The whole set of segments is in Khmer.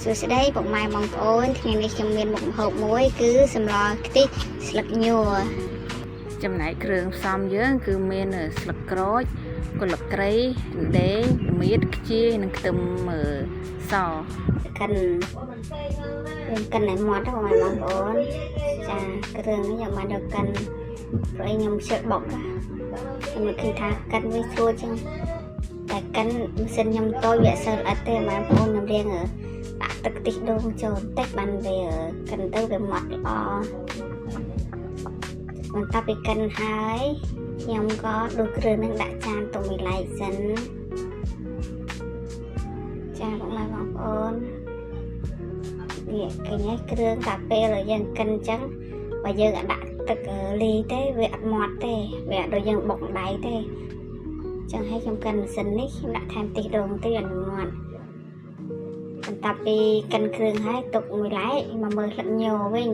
សួស្តីបងម៉ែបងប្អូនថ្ងៃនេះខ្ញុំមានមុខម្ហូបមួយគឺសម្លខ្ទិះស្លឹកញួរចំណែកគ្រឿងផ្សំយើងគឺមានស្លឹកក្រូចគល់លក្រៃរំដេងមៀតខ្ជាយនិងខ្ទឹមសកិនឲ្យមាត់បងម៉ែបងប្អូនចាគ្រឿងនេះយកមកដល់កិនព្រោះខ្ញុំជិះបុកខ្ញុំនឹកឃើញថាកិនវាស្រួលចឹងតែកិនម៉ាស៊ីនខ្ញុំតូចវាសិលអត់ទេបងប្អូនខ្ញុំរៀងដាក់ទឹកខ្ទិះដូងចូលបន្តិចបានវាកិនទៅវាម៉ត់ល្អបន្ទាប់ពីកិនហើយខ្ញុំក៏ដួសគ្រឿងនឹងដាក់ចានទុំមួយឡែកសិនចាបងប្អូននេះឃើញហើយគ្រឿងកាពេលយើងកិនអញ្ចឹងបើយើងដាក់ទឹកលីទេវាអត់ម៉ត់ទេវាអត់ដូចយើងបុកដៃទេចឹងហើយខ្ញុំកិនម៉ាស៊ីននេះខ្ញុំដាក់ថែមខ្ទិះដូងទៅឲ្យមាត់បន្ទាប់ពីកិនគ្រឿងហើយទុកមួយឡែកមកមើលស្លឹកញវិញ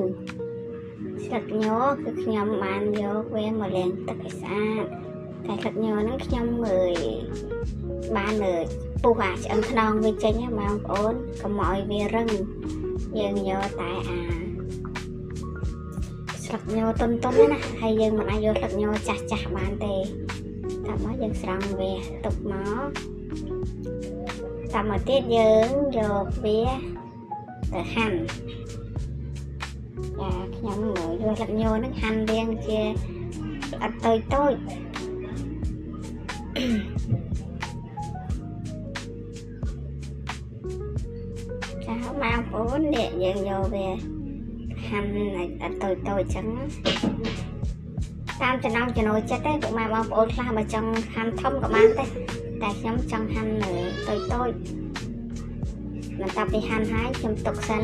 ស្លឹកញគឺខ្ញុំបានយកវាមកលាងទឹកឲ្យស្អាតតែស្លឹកញហ្នឹងខ្ញុំបានពុះអាឆ្អឹងខ្នងវាចេញណាបងប្អូនកុំឲ្យវារឹងយើងយកតែស្លឹកញតុនណាហើយយើងមិនអាចយកស្លឹកញចាស់បានទេតាមមកយើងស្រង់វាទុកមកតាមមកទៀតយើងយកវាទៅហាន់ចាខ្ញុំយកស្លឹកញហ្នឹងហាន់រាងជាល្អិតតូចចាបងប្អូននេះយើងយកវាហាន់ឲ្យល្អិតតូចចឹងតាមចំណង់ចំណូលចិត្តទេពុកម៉ែបងប្អូនខ្លះបើចង់ហាន់ធំក៏បានដែរតែខ្ញុំចង់ហាន់តូចបន្ទាប់ពីហាន់ហើយខ្ញុំទុកសិន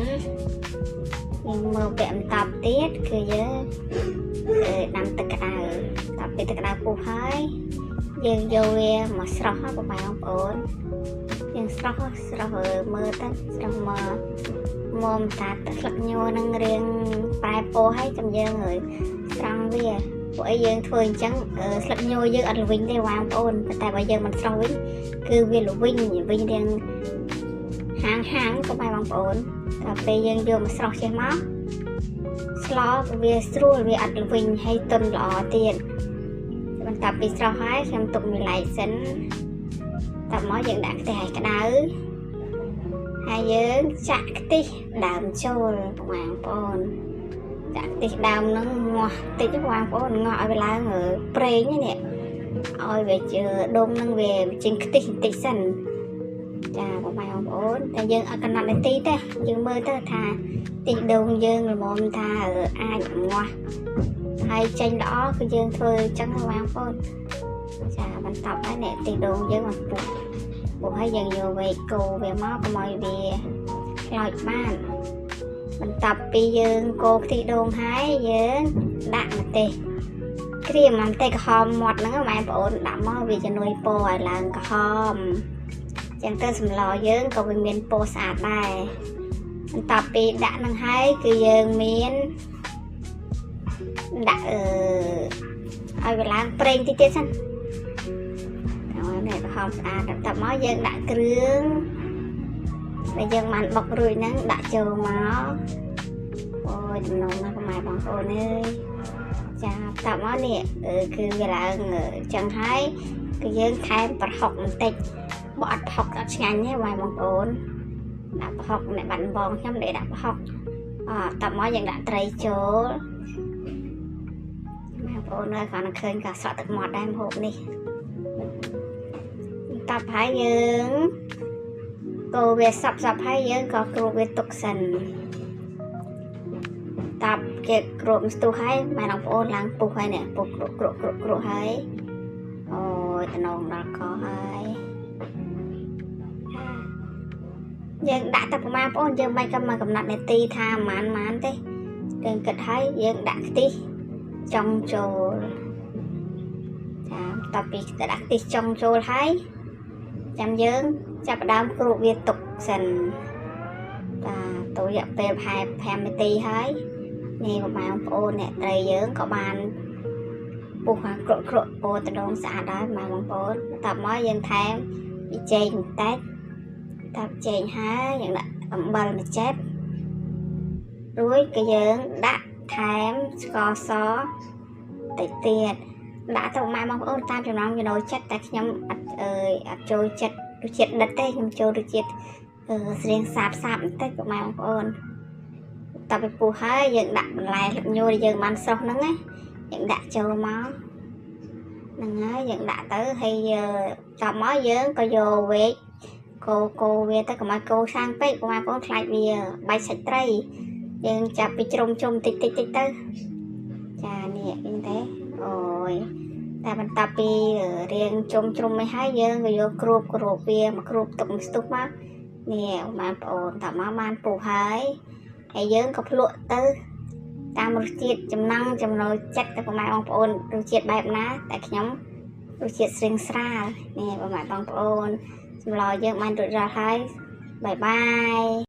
យើងមើលពាក់បន្តទៀតគឺយើងដាំទឹកក្តៅតាពីទឹកក្តៅពុះហើយយើងយកវាមកស្រោះពុកម៉ែបងប្អូនយើងស្រោះមើលទៅស្រោះមកមុំតាទឹកស្លឹកញនឹងរៀងប្រែពណ៌ហើយចាំយើងស្រង់វាពួកឯងយើងធ្វើអញ្ចឹងស្លឹកញយើងអត់ល្វីងទេបងប្អូនតែបើយើងមិនស្រោះវិញគឺវាល្វីងរៀងហាងក៏បងប្អូនតែពេលយើងយកមកស្រោះចេះមកស្លោវាស្រួលវាអត់ល្វីងហើយទន់ល្អទៀតបន្ទាប់ពីស្រោះហើយខ្ញុំទុកមួយឡែកសិនតមកយើងដាក់ខ្ទះឲ្យក្តៅហើយយើងចាក់ខ្ទិះដើមចូលបងប្អូនចាក់ខ្ទិះដើមហ្នឹងងាស់តិចបងប្អូនងាស់ឲ្យវាឡើងប្រេងនេះឲ្យវាជើដុំហ្នឹងវាចេញខ្ទិះបន្តិចសិនចាបងប្អូនតែយើងអត់កណ្ដាត់នាទីទេយើងមើលទៅថាខ្ទិះដូងយើងល្មមថាអាចងាស់ហើយចេញល្អគឺយើងធ្វើអញ្ចឹងបងប្អូនចាបន្ទាប់ហើយនេះខ្ទិះដូងយើងមកពុះហើយយើងយកវែកគោវាមកកុំឲ្យវាខ្លោចបានបន្ទាប់ពីយើងកូរខ្ទិះដូងហើយយើងដាក់ម្ទេសក្រៀមម្ទេសក្រហមមាត់ហ្នឹងបងប្អូនដាក់មកវាជំនួយពណ៌ឲ្យឡើងក្រហមចឹងទៅសម្លយើងក៏វាមានពណ៌ស្អាតដែរបន្ទាប់ពីដាក់ហ្នឹងហើយគឺយើងមានដាក់ឲ្យវាឡើងប្រេងតិចទៀតសិននេះក្រហមស្អាតបន្ទាប់មកយើងដាក់គ្រឿងដែលយើងបានបុករួចហ្នឹងដាក់ចូលមកអូយចំណងណាស់ម៉ែបងប្អូនអើយចាបន្ទាប់មកនេះគឺវាឡើងចឹងហើយគឺយើងថែមប្រហុកបន្តិចបើអត់ប្រហុកអត់ឆ្ងាញ់ទេម៉ែបងប្អូនដាក់ប្រហុកអ្នកបាត់បងខ្ញុំđểដាក់ប្រហុកបន្ទាប់មកយើងដាក់ត្រីចូលម៉ែបងប្អូនហើយគាត់នឹងឃើញក៏ស្រក់ទឹកមាត់ដែរម្ហូបនេះតាប់ហើយយើងកូរវាសប់ហើយយើងក៏គ្របវាទុកសិនតាប់គេគ្របស្ទុះហើយម៉ែបងប្អូនឡើងពុះហើយនេះពុះគ្របហើយអូយតំណងដល់កហើយយើងដាក់ទឹកប្រមាណបងប្អូនយើងមិនក៏មកកំណត់នាទីថាប៉ុន្មានទេយើងគិតហើយយើងដាក់ខ្ទិះចុងចូលចាបន្ទាប់ពីដាក់ខ្ទិះចុងចូលហើយចាំយើងចាប់ផ្ដើមគ្របវាទុកសិនតាទៅរយៈពេលប្រហែល5នាទីហើយនេះបងប្អូនអ្នកត្រីយើងក៏បានពុះក្រក់ពណ៌តំណងស្អាតដែរបងប្អូនបន្ទាប់មកយើងថែមប៊ីចេងបន្តិចតាប់ចេងហើយយើងដាក់ អំបិលម្ជេបរួចក៏យើងដាក់ថែមស្ករសតិចទៀតដាក់ទៅម៉ែបងប្អូនតាមចំណង់ចំណូលចិត្តតែខ្ញុំអត់ចូលចិត្តរសជាតិដិតទេខ្ញុំចូលរសជាតិស្រៀងសាបបន្តិចបងប្អូនតទៅពុះហើយយើងដាក់បន្លែលឹកញូរយើងបានស្រុះហ្នឹងណាយើងដាក់ចូលមកហ្នឹងហើយយើងដាក់ទៅហើយតមកយើងក៏យកវែកកូវាទៅកុំឲ្យកូសាំងពេកបងប្អូនខ្លាចវាបាច់សាច់ត្រីយើងចាប់ពីជ្រុំតិចទៅចានេះឃើញទេអូយតែបន្ទាប់ពីរៀងជ្រុំមិនហើយយើងក៏យកគ្របវាមកគ្របទុកស្ទុះមកនេះបងប្អូនតមកបានពុះហើយយើងក៏ភ្លក់ទៅតាមរសជាតិចំណង់ចំណូលចិត្តទៅបងប្អូនរសជាតិបែបណាតែខ្ញុំរសជាតិស្រៀងស្រាលនេះបងប្អូនសម្លយើងបានរួចរាល់ហើយបាយបាយ